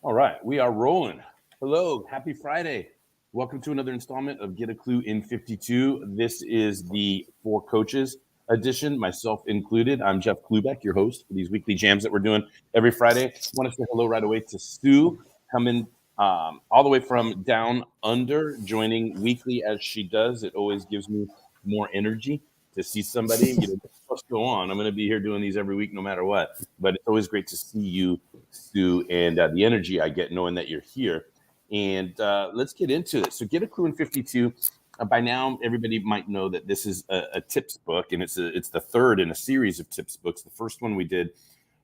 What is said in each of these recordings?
All right, we are rolling. Hello, happy Friday. Welcome to another installment of Get a Clue in 52. This is the For Coaches edition, myself included. I'm Jeff Klubeck, your host for these weekly jams that we're doing every Friday. I want to say hello right away to Sue, coming all the way from down under, joining weekly as she does. It always gives me more energy to see somebody. Let's go on. I'm going to be here doing these every week, no matter what. But it's always great to see you, Stu, and the energy I get knowing that you're here. And let's get into it. So, Get a Clue in 52. By now, everybody might know that this is a tips book, and it's the third in a series of tips books. The first one we did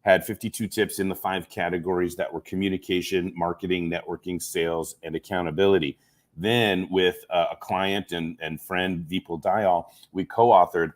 had 52 tips in the 5 categories that were communication, marketing, networking, sales, and accountability. Then, with a client and friend, Vipul Dayal, we co-authored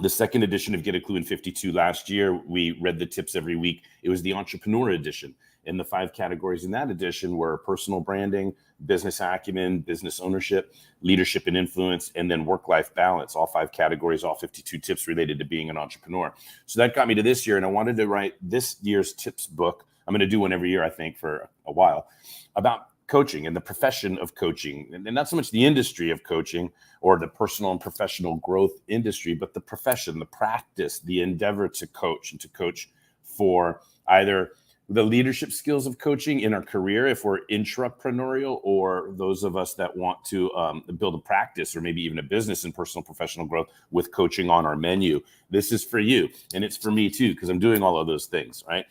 the second edition of Get a Clue in 52 last year. We read the tips every week. It was the entrepreneur edition. And the 5 categories in that edition were personal branding, business acumen, business ownership, leadership and influence, and then work-life balance. All 5 categories, all 52 tips related to being an entrepreneur. So that got me to this year, and I wanted to write this year's tips book. I'm going to do one every year, I think, for a while, about coaching and the profession of coaching, and not so much the industry of coaching or the personal and professional growth industry, but the profession, the practice, the endeavor to coach, and to coach for either the leadership skills of coaching in our career, if we're intrapreneurial, or those of us that want to build a practice or maybe even a business in personal professional growth with coaching on our menu. This is for you, and it's for me too, because I'm doing all of those things, right?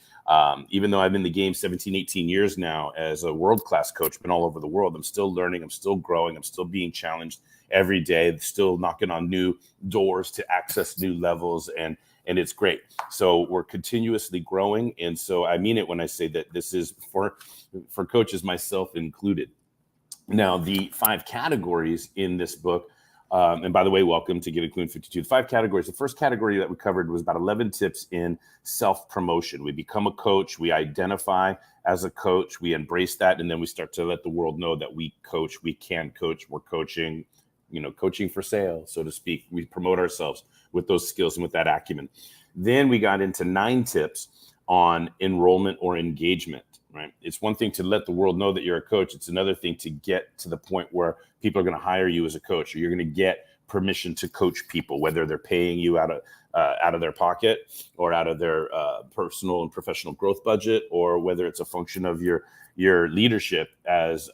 Even though I've been in the game 17, 18 years now as a world-class coach, been all over the world, I'm still learning, I'm still growing, I'm still being challenged every day, still knocking on new doors to access new levels, and it's great. So we're continuously growing. And so I mean it when I say that this is for coaches, myself included. Now, the 5 categories in this book, and by the way, welcome to Get a Clue in 52. The 5 categories. The first category that we covered was about 11 tips in self-promotion. We become a coach, we identify as a coach, we embrace that, and then we start to let the world know that we coach, we can coach, we're coaching, coaching for sale, so to speak. We promote ourselves with those skills and with that acumen. Then we got into 9 tips on enrollment or engagement, right? It's one thing to let the world know that you're a coach. It's another thing to get to the point where people are going to hire you as a coach, or you're going to get permission to coach people, whether they're paying you out of their pocket or out of their personal and professional growth budget, or whether it's a function of your leadership as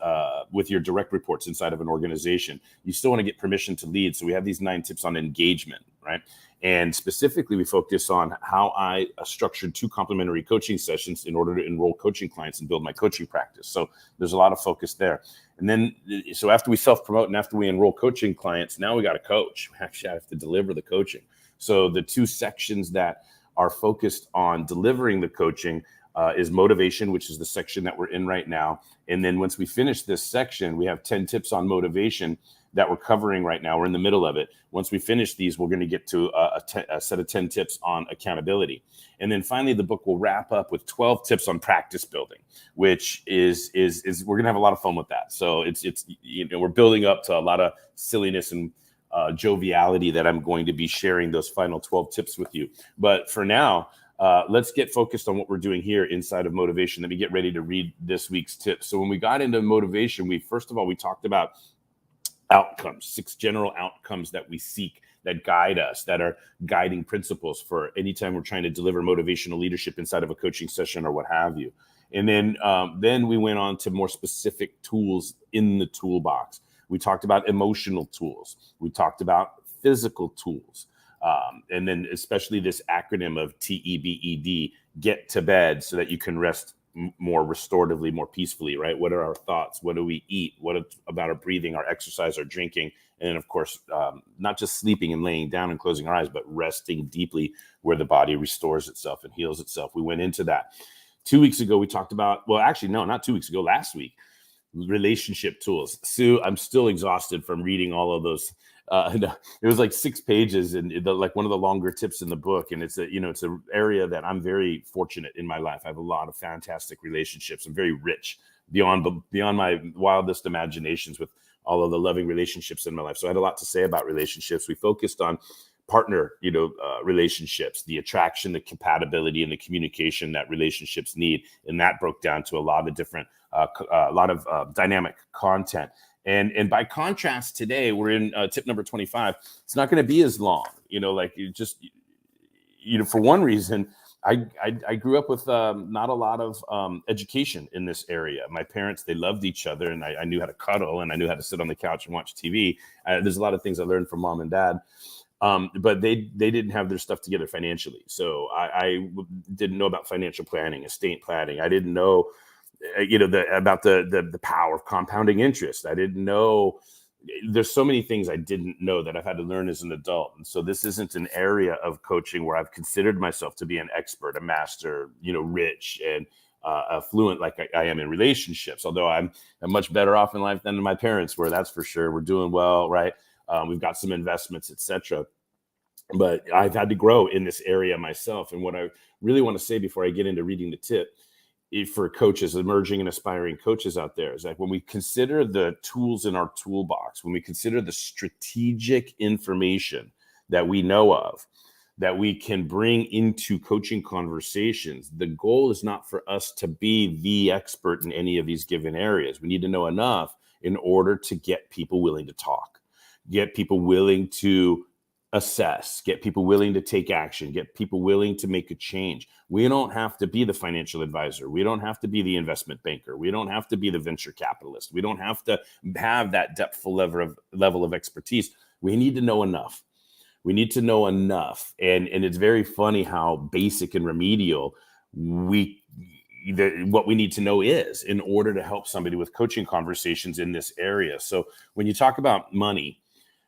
with your direct reports inside of an organization. You still want to get permission to lead. So we have these 9 tips on engagement, right? And specifically, we focus on how I structured 2 complementary coaching sessions in order to enroll coaching clients and build my coaching practice. So there's a lot of focus there. And then, so after we self-promote and after we enroll coaching clients, now we got to coach. We actually have to deliver the coaching. So the 2 sections that are focused on delivering the coaching is motivation, which is the section that we're in right now. And then once we finish this section, we have 10 tips on motivation that we're covering right now. We're in the middle of it. Once we finish these, we're going to get to a set of 10 tips on accountability. And then finally, the book will wrap up with 12 tips on practice building, which is we're going to have a lot of fun with that. So it's we're building up to a lot of silliness and joviality that I'm going to be sharing those final 12 tips with you. But for now, let's get focused on what we're doing here inside of motivation. Let me get ready to read this week's tips. So when we got into motivation, we talked about outcomes, 6 general outcomes that we seek, that guide us, that are guiding principles for anytime we're trying to deliver motivational leadership inside of a coaching session or what have you. And then we went on to more specific tools in the toolbox. We talked about emotional tools. We talked about physical tools. And then especially this acronym of TEBED, get to bed so that you can rest more restoratively, more peacefully, right? What are our thoughts? What do we eat? What about our breathing, our exercise, our drinking? And of course, not just sleeping and laying down and closing our eyes, but resting deeply where the body restores itself and heals itself. We went into that. 2 weeks ago, we talked about, well, actually, no, not 2 weeks ago, last week, relationship tools. Sue, I'm still exhausted from reading all of those. It was like 6 pages and like one of the longer tips in the book. And it's an area that I'm very fortunate in my life. I have a lot of fantastic relationships. I'm very rich beyond my wildest imaginations with all of the loving relationships in my life. So I had a lot to say about relationships. We focused on partner, relationships, the attraction, the compatibility, and the communication that relationships need. And that broke down to a lot of different, dynamic content. And by contrast, today we're in tip number 25. It's not going to be as long, for one reason, I grew up with not a lot of education in this area. My parents, they loved each other, and I knew how to cuddle, and I knew how to sit on the couch and watch TV. There's a lot of things I learned from mom and dad, but they didn't have their stuff together financially. So I didn't know about financial planning, estate planning. I didn't know, about the power of compounding interest. I didn't know. There's so many things I didn't know that I've had to learn as an adult. And so this isn't an area of coaching where I've considered myself to be an expert, a master, rich and affluent like I am in relationships. Although I'm much better off in life than my parents were, that's for sure. We're doing well, right? We've got some investments, etc. But I've had to grow in this area myself. And what I really want to say before I get into reading the tip for coaches, emerging and aspiring coaches out there, is like when we consider the tools in our toolbox, when we consider the strategic information that we know of, that we can bring into coaching conversations, the goal is not for us to be the expert in any of these given areas. We need to know enough in order to get people willing to talk, get people willing to assess, get people willing to take action, get people willing to make a change. We don't have to be the financial advisor. We don't have to be the investment banker. We don't have to be the venture capitalist. We don't have to have that depthful level of expertise. We need to know enough. We need to know enough. And it's very funny how basic and remedial what we need to know is in order to help somebody with coaching conversations in this area. So when you talk about money,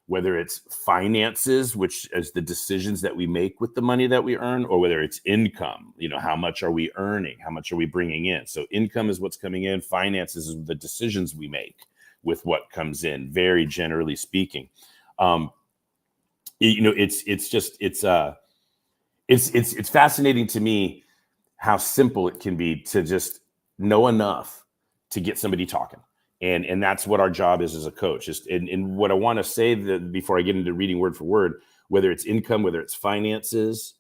whether it's finances, which is the decisions that we make with the money that we earn, or whether it's income, how much are we earning? How much are we bringing in? So income is what's coming in. Finances is the decisions we make with what comes in, very generally speaking. It's fascinating to me how simple it can be to just know enough to get somebody talking. And that's what our job is as a coach. And what I want to say before I get into reading word for word, whether it's income, whether it's finances,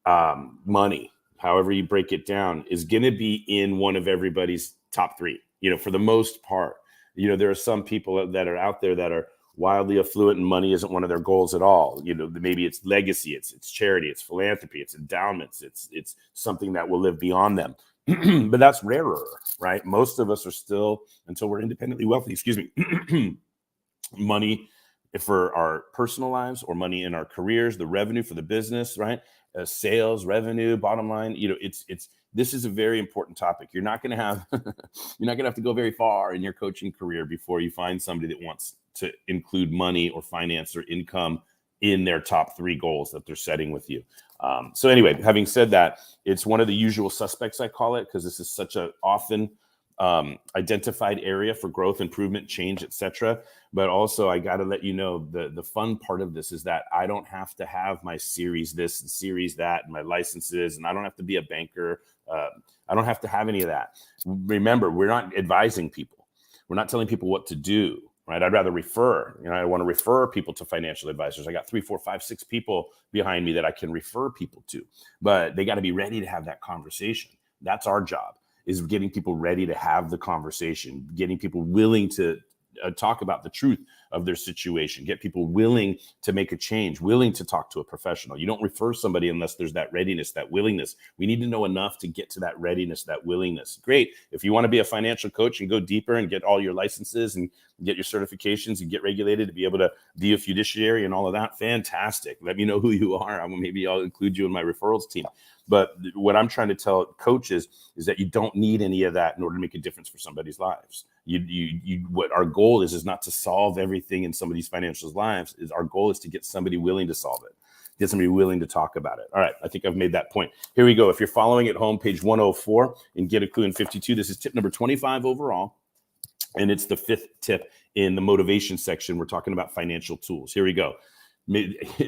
money, however you break it down, is going to be in one of everybody's top three, for the most part. There are some people that are out there that are wildly affluent and money isn't one of their goals at all. Maybe it's legacy, it's charity, it's philanthropy, it's endowments, it's something that will live beyond them. But that's rarer, right? Most of us are still, until we're independently wealthy, money for our personal lives or money in our careers, the revenue for the business, right? Sales, revenue, bottom line, this is a very important topic. You're not going to have to go very far in your coaching career before you find somebody that wants to include money or finance or income in their top three goals that they're setting with you. So anyway, having said that, it's one of the usual suspects, I call it, because this is such a often identified area for growth, improvement, change, etc. But also, I got to let you know, the fun part of this is that I don't have to have my series this and series that and my licenses, and I don't have to be a banker. I don't have to have any of that. Remember, we're not advising people. We're not telling people what to do. Right? I'd rather refer. I want to refer people to financial advisors. I got 3, 4, 5, 6 people behind me that I can refer people to, but they got to be ready to have that conversation. That's our job, is getting people ready to have the conversation, getting people willing to talk about the truth of their situation, get people willing to make a change, willing to talk to a professional. You don't refer somebody unless there's that readiness, that willingness. We need to know enough to get to that readiness, that willingness. Great. If you want to be a financial coach and go deeper and get all your licenses and get your certifications and get regulated to be able to be a fiduciary and all of that, fantastic. Let me know who you are. Maybe I'll include you in my referrals team. But what I'm trying to tell coaches is that you don't need any of that in order to make a difference for somebody's lives. What our goal is not to solve everything in somebody's financial lives. Our goal is to get somebody willing to solve it, get somebody willing to talk about it. All right, I think I've made that point. Here we go. If you're following at home, page 104 in Get a Clue in 52, this is tip number 25 overall. And it's the 5th tip in the motivation section. We're talking about financial tools. Here we go.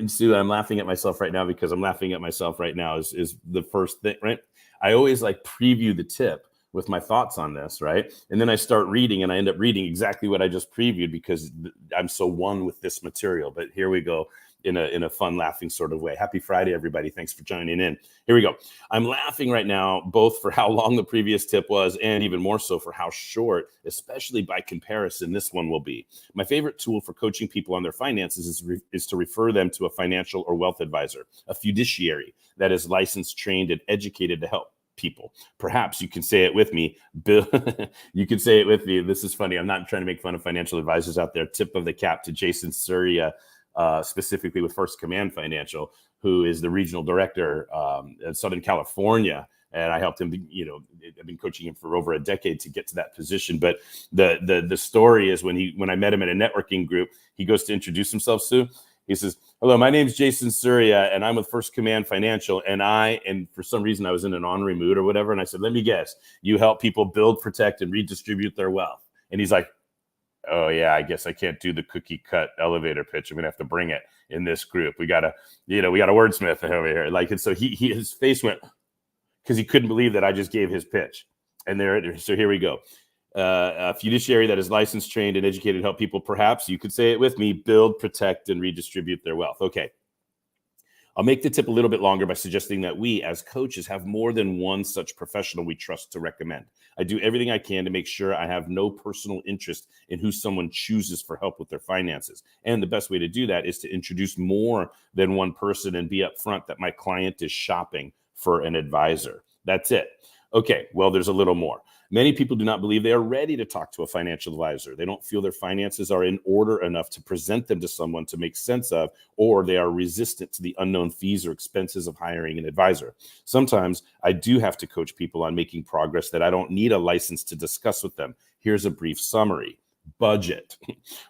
Sue, I'm laughing at myself right now because I'm laughing at myself right now is the first thing, right? I always preview the tip with my thoughts on this, right? And then I start reading and I end up reading exactly what I just previewed because I'm so one with this material. But here we go. in a fun, laughing sort of way. Happy Friday, everybody. Thanks for joining in. Here we go. I'm laughing right now, both for how long the previous tip was and even more so for how short, especially by comparison, this one will be. My favorite tool for coaching people on their finances is to refer them to a financial or wealth advisor, a fiduciary that is licensed, trained, and educated to help people. Perhaps you can say it with me, Bill. You can say it with me. This is funny. I'm not trying to make fun of financial advisors out there. Tip of the cap to Jason Surya, specifically with First Command Financial, who is the regional director in Southern California. And I helped him, I've been coaching him for over a decade to get to that position. But the story is when I met him in a networking group, he goes to introduce himself, Sue. He says, "Hello, my name's Jason Surya, and I'm with First Command Financial. And for some reason, I was in an ornery mood or whatever. And I said, let me guess, you help people build, protect, and redistribute their wealth." And he's like, "Oh, yeah, I guess I can't do the cookie cut elevator pitch. I'm going to have to bring it in this group. We got a wordsmith over here." And so his face went, because he couldn't believe that I just gave his pitch. And so here we go. A fiduciary that is licensed, trained, and educated to help people, perhaps, you could say it with me, build, protect, and redistribute their wealth. Okay. I'll make the tip a little bit longer by suggesting that we, as coaches, have more than one such professional we trust to recommend. I do everything I can to make sure I have no personal interest in who someone chooses for help with their finances. And the best way to do that is to introduce more than one person and be upfront that my client is shopping for an advisor. That's it. Okay, well, there's a little more. Many people do not believe they are ready to talk to a financial advisor. They don't feel their finances are in order enough to present them to someone to make sense of, or they are resistant to the unknown fees or expenses of hiring an advisor. Sometimes I do have to coach people on making progress that I don't need a license to discuss with them. Here's a brief summary. Budget.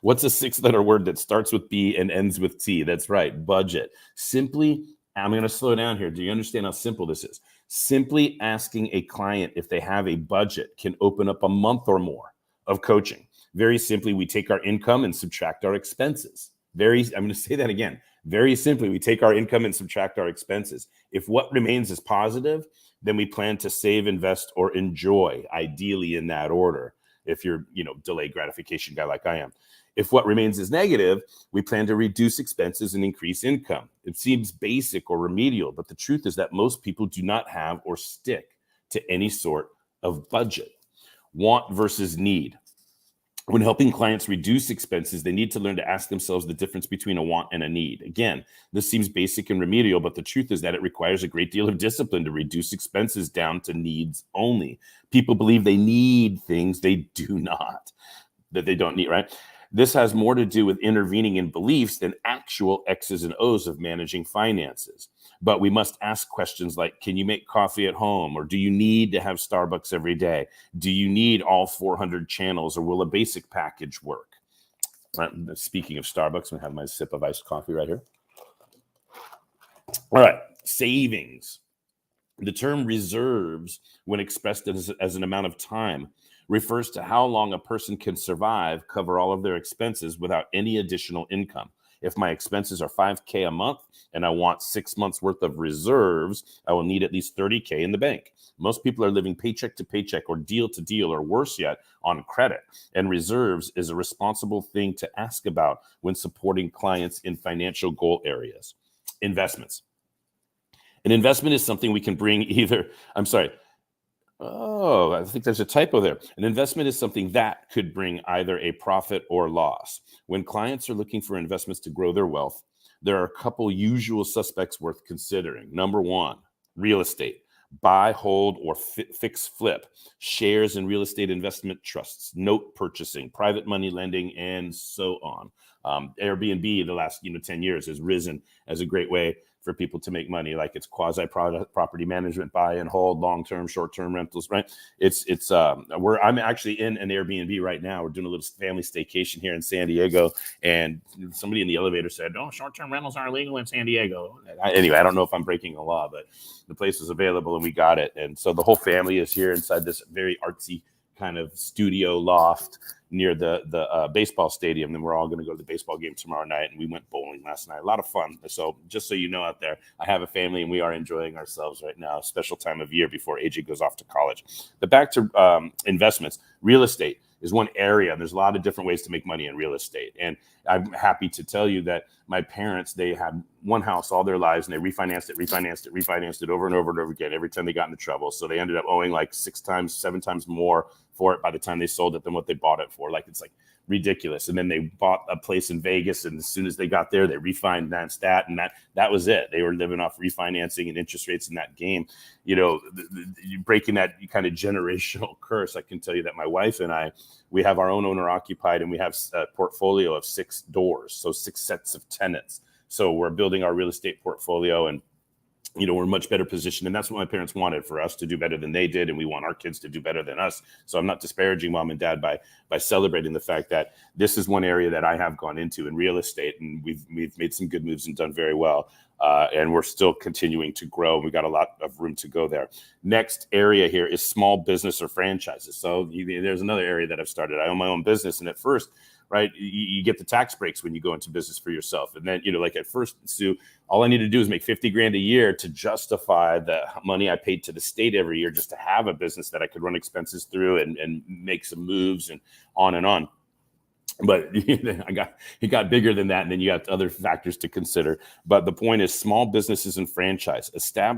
What's a 6-letter word that starts with B and ends with T? That's right, budget. Simply, I'm going to slow down here. Do you understand how simple this is? Simply asking a client if they have a budget can open up a month or more of coaching. Very simply, we take our income and subtract our expenses. I'm going to say that again. Very simply, we take our income and subtract our expenses. If what remains is positive, then we plan to save, invest, or enjoy, ideally in that order. If you're, delayed gratification guy like I am. If what remains is negative, we plan to reduce expenses and increase income. It seems basic or remedial, but the truth is that most people do not have or stick to any sort of budget. Want versus need. When helping clients reduce expenses, they need to learn to ask themselves the difference between a want and a need. Again, this seems basic and remedial, but the truth is that it requires a great deal of discipline to reduce expenses down to needs only. People believe they need things they do not, that they don't need, right? This has more to do with intervening in beliefs than actual X's and O's of managing finances. But we must ask questions like, can you make coffee at home? Or do you need to have Starbucks every day? Do you need all 400 channels, or will a basic package work? Speaking of Starbucks, I'm going to have my sip of iced coffee right here. All right, savings. The term reserves, when expressed as an amount of time, refers to how long a person can survive, cover all of their expenses without any additional income. If my expenses are $5,000 a month and I want 6 months worth of reserves, I will need at least $30,000 in the bank. Most people are living paycheck to paycheck or deal to deal, or worse yet, on credit. And reserves is a responsible thing to ask about when supporting clients in financial goal areas. Investments. An investment is something we can bring I think there's a typo there. An investment is something that could bring either a profit or loss. When clients are looking for investments to grow their wealth, there are a couple usual suspects worth considering. Number one, real estate. Buy, hold, or fix, flip. Shares in real estate investment trusts, note purchasing, private money lending, and so on. Airbnb, the last 10 years, has risen as a great way for people to make money. Like, it's quasi property management, buy and hold, long-term, short-term rentals, right? I'm actually in an Airbnb right now. We're doing a little family staycation here in San Diego, and somebody in the elevator said, "Oh, short-term rentals aren't legal in San Diego." Anyway, I don't know if I'm breaking the law, but the place is available and we got it. And so the whole family is here inside this very artsy kind of studio loft near the baseball stadium. And we're all going to go to the baseball game tomorrow night. And we went bowling last night. A lot of fun. So just so you know out there, I have a family and we are enjoying ourselves right now. Special time of year before AJ goes off to college. But back to investments. Real estate is one area. There's a lot of different ways to make money in real estate. And I'm happy to tell you that my parents, they had one house all their lives, and they refinanced it over and over and over again every time they got into trouble. So they ended up owing like 6 times, 7 times more for it by the time they sold it than what they bought it for. Like, it's like ridiculous. And then they bought a place in Vegas, and as soon as they got there, they refinanced that, and that was it. They were living off refinancing and interest rates in that game. Breaking that kind of generational curse. I can tell you that my wife and I, we have our own owner occupied, and we have a portfolio of 6 doors, so 6 sets of tenants. So we're building our real estate portfolio, and we're much better positioned. And that's what my parents wanted, for us to do better than they did. And we want our kids to do better than us. So I'm not disparaging mom and dad by celebrating the fact that this is one area that I have gone into in real estate. And we've made some good moves and done very well. And we're still continuing to grow. We've got a lot of room to go there. Next area here is small business or franchises. So there's another area that I've started. I own my own business. And at first, right, you get the tax breaks when you go into business for yourself. And then, like at first, Sue, all I need to do is make $50,000 a year to justify the money I paid to the state every year just to have a business that I could run expenses through and make some moves and on and on. But it got bigger than that, and then you got other factors to consider. But the point is, small businesses and franchise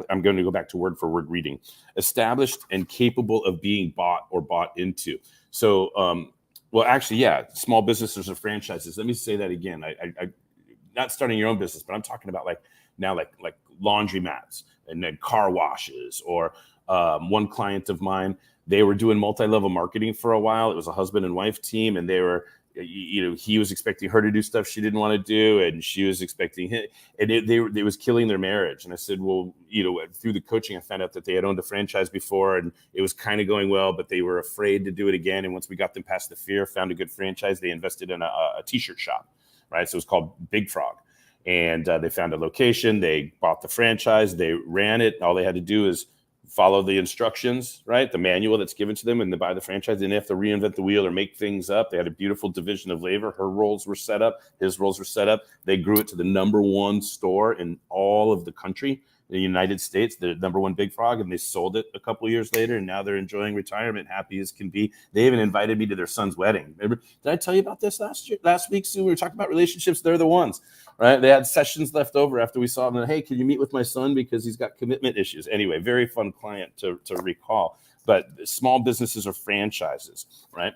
I'm going to go back to word for word reading. Established and capable of being bought or bought into. So, small businesses or franchises. Let me say that again. I not starting your own business, but I'm talking about like laundromats and then car washes. Or one client of mine, they were doing multi-level marketing for a while. It was a husband and wife team, and they were, he was expecting her to do stuff she didn't want to do, and she was expecting him, and it was killing their marriage. And I said, well, through the coaching, I found out that they had owned a franchise before, and it was kind of going well, but they were afraid to do it again. And once we got them past the fear, found a good franchise, they invested in a t-shirt shop, right? So it was called Big Frog. And they found a location, they bought the franchise, they ran it. All they had to do is follow the instructions, right? The manual that's given to them, and they buy the franchise. They didn't have to reinvent the wheel or make things up. They had a beautiful division of labor. Her roles were set up. His roles were set up. They grew it to the #1 store in all of the country, in the United States, the #1 Big Frog, and they sold it a couple of years later, and now they're enjoying retirement, happy as can be. They even invited me to their son's wedding. Remember, did I tell you about this last week, Sue? We were talking about relationships. They're the ones, right? They had sessions left over after we saw them. And, hey, can you meet with my son because he's got commitment issues? Anyway, very fun client to recall. But small businesses or franchises, right?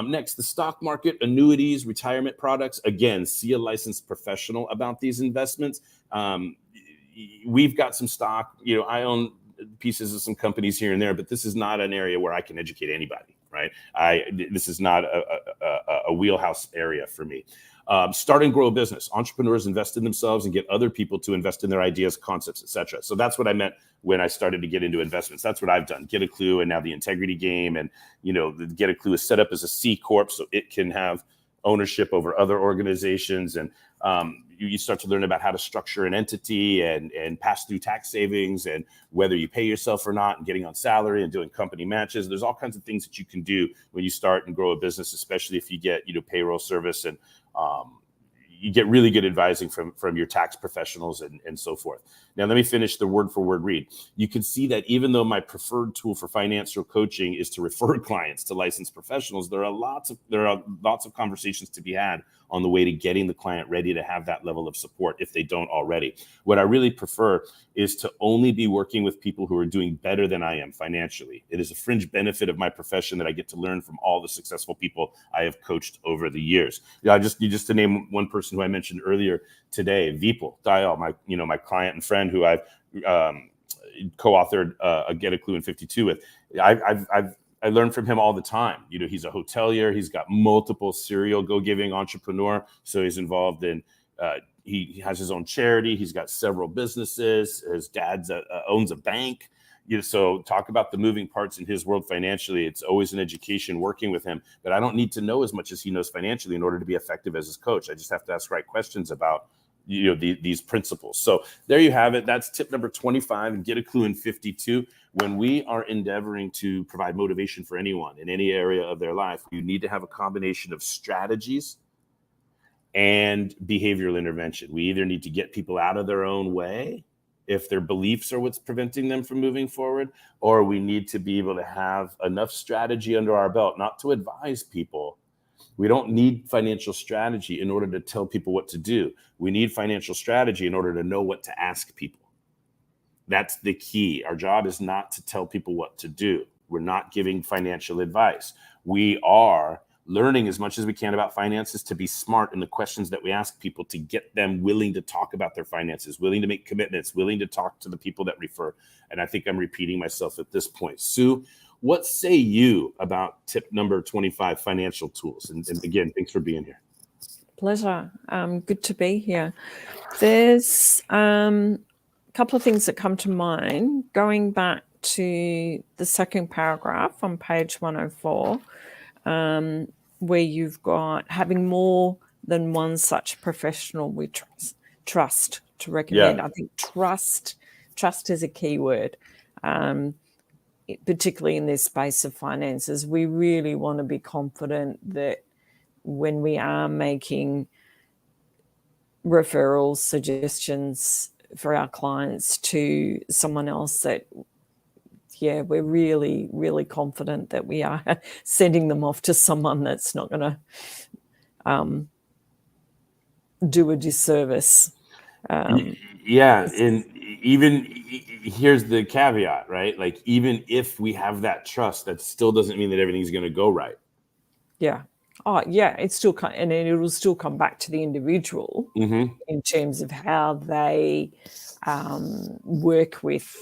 Next, the stock market, annuities, retirement products. Again, see a licensed professional about these investments. We've got some stock. I own pieces of some companies here and there, but this is not an area where I can educate anybody, right? This is not a wheelhouse area for me. Start and grow a business. Entrepreneurs invest in themselves and get other people to invest in their ideas, concepts, etc. So that's what I meant when I started to get into investments. That's what I've done. Get a Clue, and now the Integrity Game, and the Get a Clue is set up as a C Corp, so it can have ownership over other organizations, and you start to learn about how to structure an entity and pass through tax savings, and whether you pay yourself or not, and getting on salary and doing company matches. There's all kinds of things that you can do when you start and grow a business, especially if you get payroll service, and you get really good advising from your tax professionals and so forth. Now, let me finish the word for word read. You can see that even though my preferred tool for financial coaching is to refer clients to licensed professionals, there are lots of conversations to be had on the way to getting the client ready to have that level of support if they don't already. What I really prefer is to only be working with people who are doing better than I am financially. It is a fringe benefit of my profession that I get to learn from all the successful people I have coached over the years. Just to name one person who I mentioned earlier today, Vipul Dayal, my client and friend who I've co-authored a Get a Clue in 52 with. I learn from him all the time. He's a hotelier. He's got multiple serial go-giving entrepreneur. So he's involved in, he has his own charity. He's got several businesses. His dad owns a bank. So talk about the moving parts in his world financially. It's always an education working with him. But I don't need to know as much as he knows financially in order to be effective as his coach. I just have to ask right questions about these principles. So there you have it. That's tip number 25 and Get a Clue in 52. When we are endeavoring to provide motivation for anyone in any area of their life, you need to have a combination of strategies and behavioral intervention. We either need to get people out of their own way if their beliefs are what's preventing them from moving forward, or we need to be able to have enough strategy under our belt, not to advise people. We don't need financial strategy in order to tell people what to do. We need financial strategy in order to know what to ask people. That's the key. Our job is not to tell people what to do. We're not giving financial advice. We are learning as much as we can about finances, to be smart in the questions that we ask people, to get them willing to talk about their finances, willing to make commitments, willing to talk to the people that refer. And I think I'm repeating myself at this point. Sue, what say you about tip number 25, financial tools? And again, thanks for being here. Pleasure. Good to be here. There's a couple of things that come to mind. Going back to the second paragraph on page 104, where you've got having more than one such professional we trust to recommend. Yeah. I think trust is a key word, particularly in this space of finances. We really want to be confident that when we are making referrals, suggestions for our clients to someone else, that we're really, really confident that we are sending them off to someone that's not going to do a disservice. And even here's the caveat, right? Like, even if we have that trust, that still doesn't mean that everything's going to go right. Yeah. Oh, yeah. It's still, and it will still come back to the individual in terms of how they work with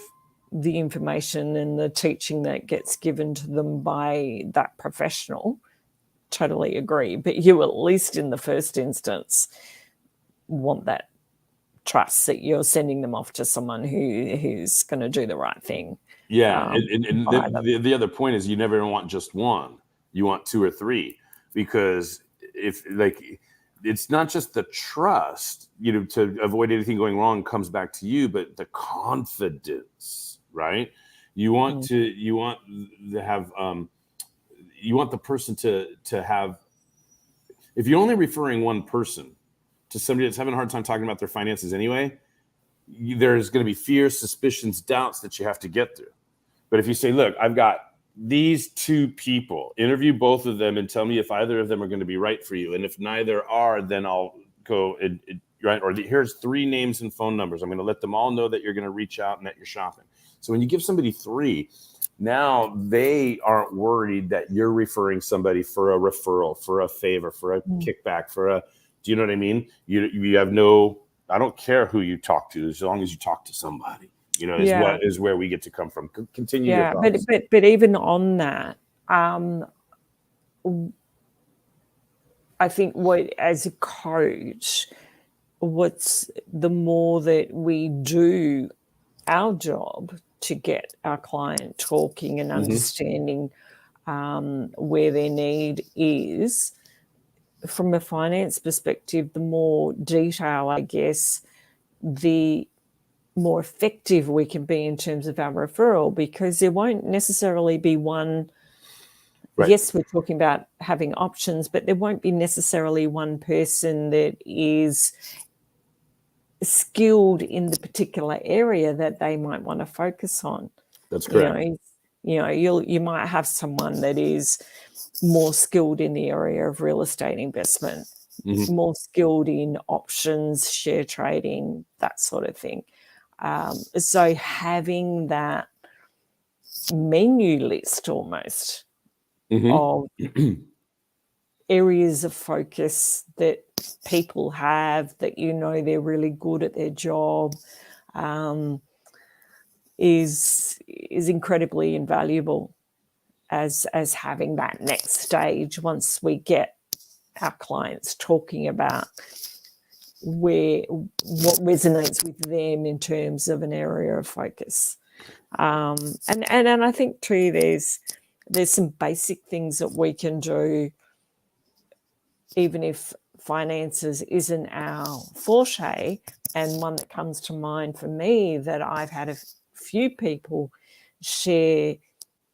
the information and the teaching that gets given to them by that professional. Totally agree. But you, at least in the first instance, want that trust that you're sending them off to someone who's going to do the right thing. Yeah. And the other point is, you never want just one. You want two or three, because if, like, it's not just the trust, to avoid anything going wrong comes back to you, but the confidence. Right? You want the person to have, if you're only referring one person to somebody that's having a hard time talking about their finances anyway, there's going to be fears, suspicions, doubts that you have to get through. But if you say, look, I've got these two people, interview both of them and tell me if either of them are going to be right for you. And if neither are, then I'll go right. Or here's 3 names and phone numbers. I'm going to let them all know that you're going to reach out and that you're shopping. So when you give somebody 3, now they aren't worried that you're referring somebody for a referral, for a favor, for a kickback, do you know what I mean? You have no, I don't care who you talk to, as long as you talk to somebody, is where we get to come from. Continue. Yeah, but even on that, I think as a coach, the more that we do our job to get our client talking and understanding where their need is, from a finance perspective, the more detail, I guess, the more effective we can be in terms of our referral, because there won't necessarily be one. Right. Yes, we're talking about having options, but there won't be necessarily one person that is skilled in the particular area that they might want to focus on. That's correct. You might have someone that is more skilled in the area of real estate investment, more skilled in options, share trading, that sort of thing. So having that menu list almost of areas of focus that people have, that they're really good at their job, is incredibly invaluable as having that next stage once we get our clients talking about what resonates with them in terms of an area of focus. And I think too, there's some basic things that we can do, even if finances isn't our forte. And one that comes to mind for me that I've had a few people share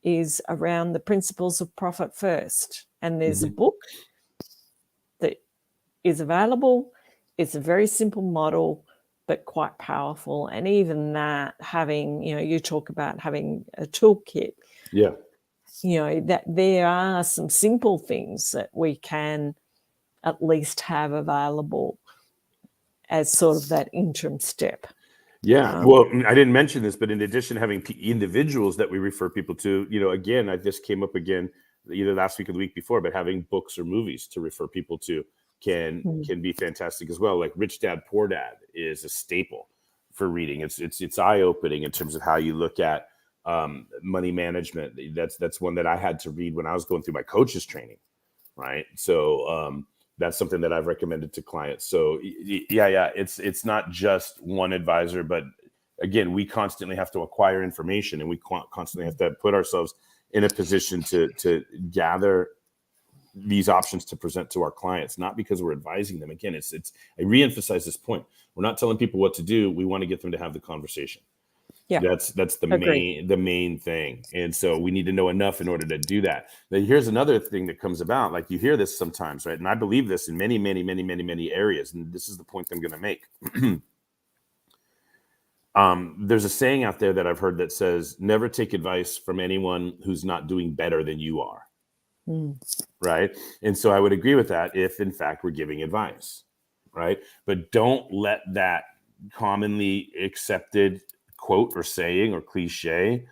is around the principles of profit first. And there's a book that is available. It's a very simple model. but quite powerful. And even that, having, you talk about having a toolkit, Yeah. that there are some simple things that we can at least have available as sort of that interim step. Yeah. Well, I didn't mention this, but in addition to having individuals that we refer people to, again, this came up again either last week or the week before, but having books or movies to refer people to can be fantastic as well. Like Rich Dad Poor Dad is a staple for reading. It's eye-opening in terms of how you look at money management. That's one that I had to read when I was going through my coach's training, right? So that's something that I've recommended to clients. So yeah, it's not just one advisor, but again, we constantly have to acquire information, and we constantly have to put ourselves in a position to gather these options to present to our clients, not because we're advising them. Again, it's I reemphasize this point. We're not telling people what to do. We want to get them to have the conversation. Yeah, that's the main thing. And so we need to know enough in order to do that. Now, here's another thing that comes about. Like, you hear this sometimes, right? And I believe this in many, many, many, many, many areas. And this is the point I'm going to make. There's a saying out there that I've heard that says, never take advice from anyone who's not doing better than you are. Right. And so I would agree with that if, in fact, we're giving advice. Right. But don't let that commonly accepted quote or saying or cliche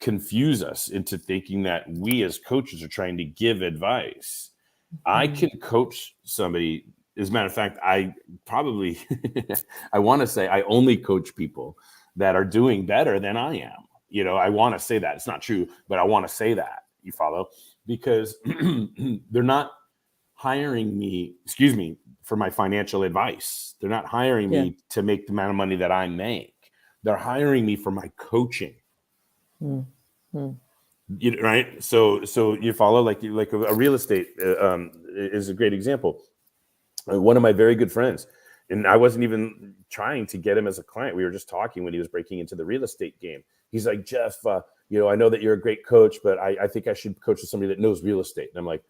confuse us into thinking that we as coaches are trying to give advice. I can coach somebody. As a matter of fact, I probably, I want to say I only coach people that are doing better than I am. I want to say that. It's not true, but I want to say that. You follow? Because they're not hiring me, for my financial advice. They're not hiring me to make the amount of money that I make. They're hiring me for my coaching. Right? So you follow, like a real estate is a great example. One of my very good friends, and I wasn't even trying to get him as a client. We were just talking when he was breaking into the real estate game. He's like, Jeff, I know that you're a great coach, but I think I should coach with somebody that knows real estate. And I'm like,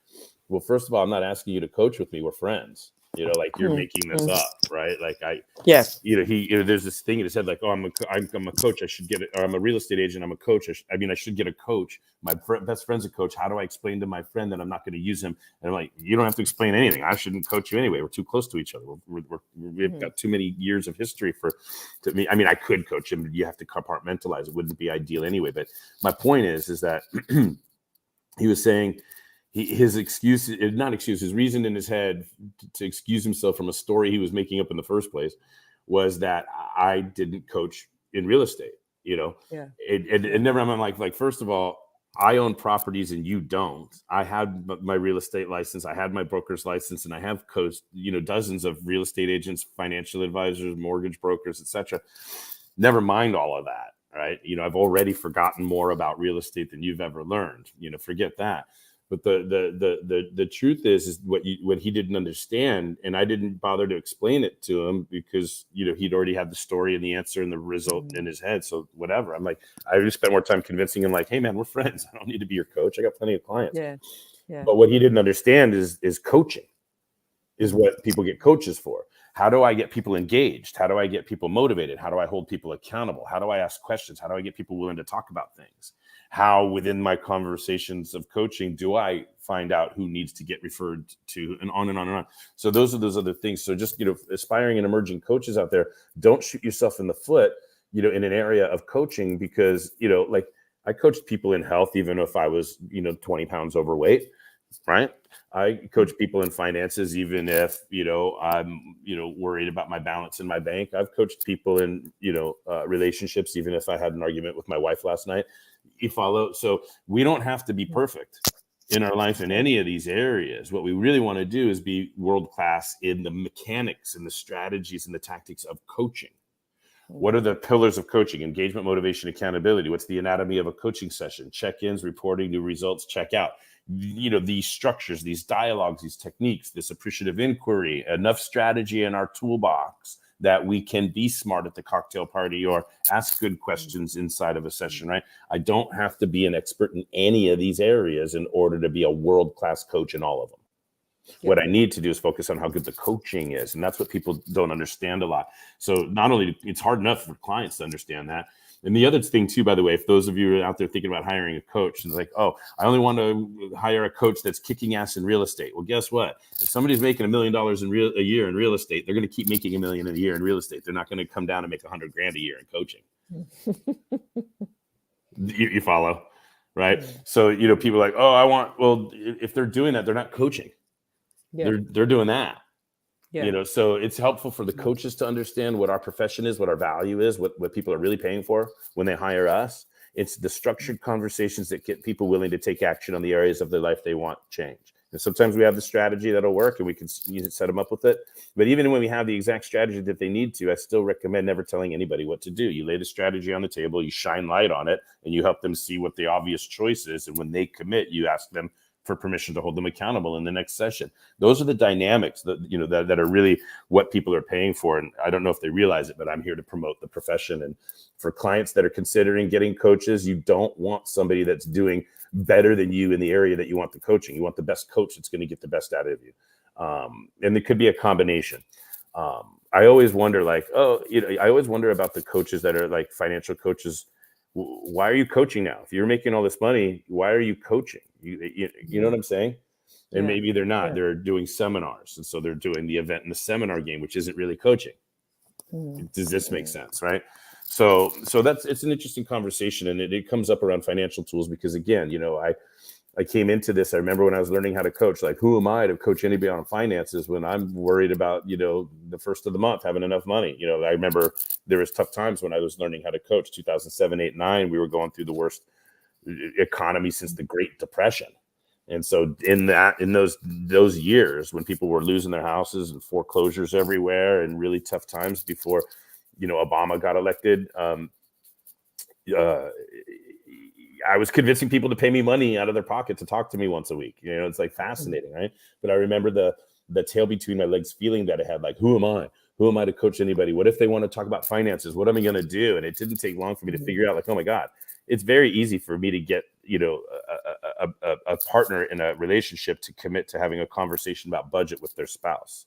well, first of all, I'm not asking you to coach with me. We're friends. Like, you're making this up, right? Like, there's this thing in his head, like, oh, I'm a coach. I should get it. Or I'm a real estate agent. I'm a coach. I should get a coach. My best friend's a coach. How do I explain to my friend that I'm not going to use him? And I'm like, you don't have to explain anything. I shouldn't coach you anyway. We're too close to each other. We've got too many years of history to me. I could coach him. You have to compartmentalize. It wouldn't be ideal anyway. But my point is that he was saying, his reason in his head to excuse himself from a story he was making up in the first place was that I didn't coach in real estate. It never. I'm like, first of all, I own properties and you don't. I had my real estate license. I had my broker's license, and I have coached, dozens of real estate agents, financial advisors, mortgage brokers, etc. Never mind all of that, right? I've already forgotten more about real estate than you've ever learned. Forget that. But the truth is what he didn't understand, and I didn't bother to explain it to him because he'd already had the story and the answer and the result in his head. So whatever. I'm like, I just spent more time convincing him, like, hey man, we're friends. I don't need to be your coach. I got plenty of clients. Yeah. But what he didn't understand is coaching is what people get coaches for. How do I get people engaged? How do I get people motivated? How do I hold people accountable? How do I ask questions? How do I get people willing to talk about things? How within my conversations of coaching do I find out who needs to get referred to, and on and on and on. So those are those other things. So just, aspiring and emerging coaches out there, don't shoot yourself in the foot, in an area of coaching, because, like, I coached people in health, even if I was, 20 pounds overweight, right? I coach people in finances, even if, I'm, worried about my balance in my bank. I've coached people in, relationships, even if I had an argument with my wife last night. You follow? So we don't have to be perfect in our life in any of these areas. What we really want to do is be world-class in the mechanics and the strategies and the tactics of coaching. What are the pillars of coaching? Engagement, motivation, accountability. What's the anatomy of a coaching session? Check-ins, reporting, new results, check out. These structures, these dialogues, these techniques, this appreciative inquiry, enough strategy in our toolbox that we can be smart at the cocktail party or ask good questions inside of a session, right? I don't have to be an expert in any of these areas in order to be a world-class coach in all of them. What I need to do is focus on how good the coaching is. And that's what people don't understand a lot. So not only it's hard enough for clients to understand that. And the other thing too, by the way, if those of you are out there thinking about hiring a coach, it's like, oh, I only want to hire a coach that's kicking ass in real estate. Well, guess what? If somebody's making $1 million a year in real estate, they're going to keep making $1 million a year in real estate. They're not going to come down and make $100,000 a year in coaching. You follow, right? So, people are like, well, if they're doing that, they're not coaching. Yeah. They're doing that. Yeah. So it's helpful for the coaches to understand what our profession is, what our value is, what people are really paying for when they hire us. It's the structured conversations that get people willing to take action on the areas of their life they want change. And sometimes we have the strategy that'll work and we can set them up with it. But even when we have the exact strategy that they need to, I still recommend never telling anybody what to do. You lay the strategy on the table, you shine light on it, and you help them see what the obvious choice is. And when they commit, you ask them for permission to hold them accountable in the next session. Those are the dynamics that are really what people are paying for. And I don't know if they realize it, but I'm here to promote the profession. And for clients that are considering getting coaches, you don't want somebody that's doing better than you in the area that you want the coaching. You want the best coach that's going to get the best out of you. And it could be a combination. I always wonder I always wonder about the coaches that are like financial coaches. Why are you coaching now? If you're making all this money, why are you coaching? You know what I'm saying? And maybe they're not. Yeah. They're doing seminars. And so they're doing the event and the seminar game, which isn't really coaching. Does this make sense, right? So it's an interesting conversation. And it comes up around financial tools because, again, I came into this. I remember when I was learning how to coach, like, who am I to coach anybody on finances when I'm worried about, the first of the month, having enough money? I remember there was tough times when I was learning how to coach. 2007, 8, 9, we were going through the worst economy since the Great Depression. And so in those years when people were losing their houses and foreclosures everywhere and really tough times before, Obama got elected, I was convincing people to pay me money out of their pocket to talk to me once a week. It's like fascinating, right? But I remember the tail between my legs feeling that I had, like, who am I? Who am I to coach anybody? What if they want to talk about finances? What am I going to do? And it didn't take long for me to figure out, like, oh my God, it's very easy for me to get, a partner in a relationship to commit to having a conversation about budget with their spouse.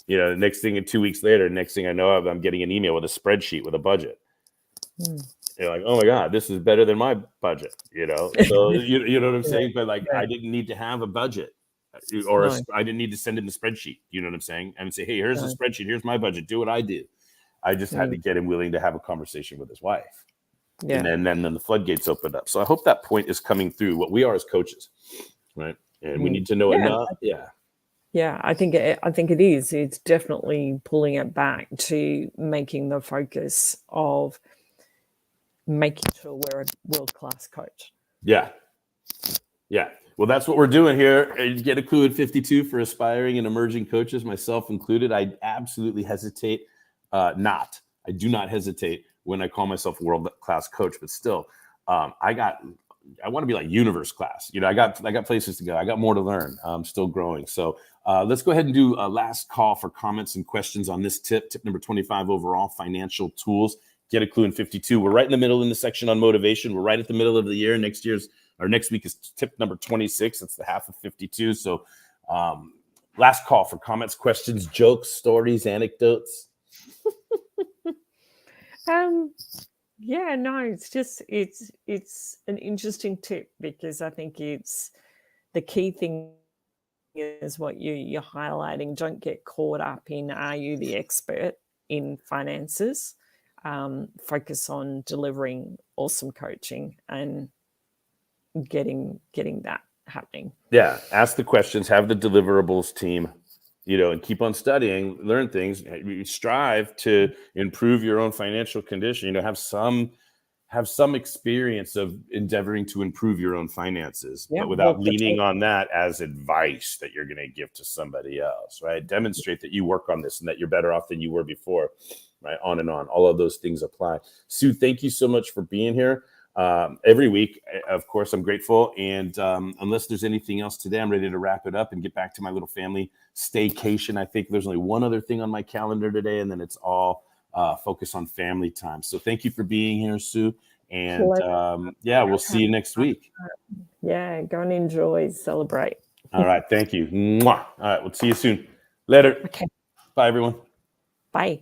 The next thing, 2 weeks later, next thing I know, I'm getting an email with a spreadsheet with a budget. You're like, oh my God, this is better than my budget, So you know what I'm saying? But like, I didn't need to have a budget, or I didn't need to send in the spreadsheet. You know what I'm saying? And say, hey, here's the spreadsheet. Here's my budget. Do what I do. I just had to get him willing to have a conversation with his wife. Yeah. And then the floodgates opened up. So I hope that point is coming through what we are as coaches, right? And we need to know enough. Yeah. Yeah, I think it is. It's definitely pulling it back to making the focus of making sure we're a world-class coach. Yeah. Yeah. Well, that's what we're doing here. Get a Clue at 52 for aspiring and emerging coaches, myself included. I absolutely hesitate I do not hesitate when I call myself a world-class coach, but still, I want to be like universe class. I got places to go. I got more to learn. I'm still growing. So let's go ahead and do a last call for comments and questions on this tip number 25 overall, financial tools. Get a Clue in 52. We're right in the middle in the section on motivation. We're right at the middle of the year. Next week is tip number 26. It's the half of 52. So last call for comments, questions, jokes, stories, anecdotes. Yeah, no, it's an interesting tip because I think it's the key thing is what you're highlighting. Don't get caught up in, are you the expert in finances? Focus on delivering awesome coaching and getting that happening. Yeah. Ask the questions, have the deliverables team, and keep on studying, learn things, strive to improve your own financial condition, have some experience of endeavoring to improve your own finances, but without leaning on that as advice that you're going to give to somebody else, right? Demonstrate that you work on this and that you're better off than you were before, right? On and on. All of those things apply. Sue, thank you so much for being here. Every week, of course, I'm grateful. And unless there's anything else today, I'm ready to wrap it up and get back to my little family staycation. I think there's only one other thing on my calendar today, and then it's all focus on family time. So thank you for being here, Sue. And we'll see you next week. Yeah, go and enjoy, celebrate. All right. Thank you. Mwah. All right. We'll see you soon. Later. Okay. Bye, everyone. Bye.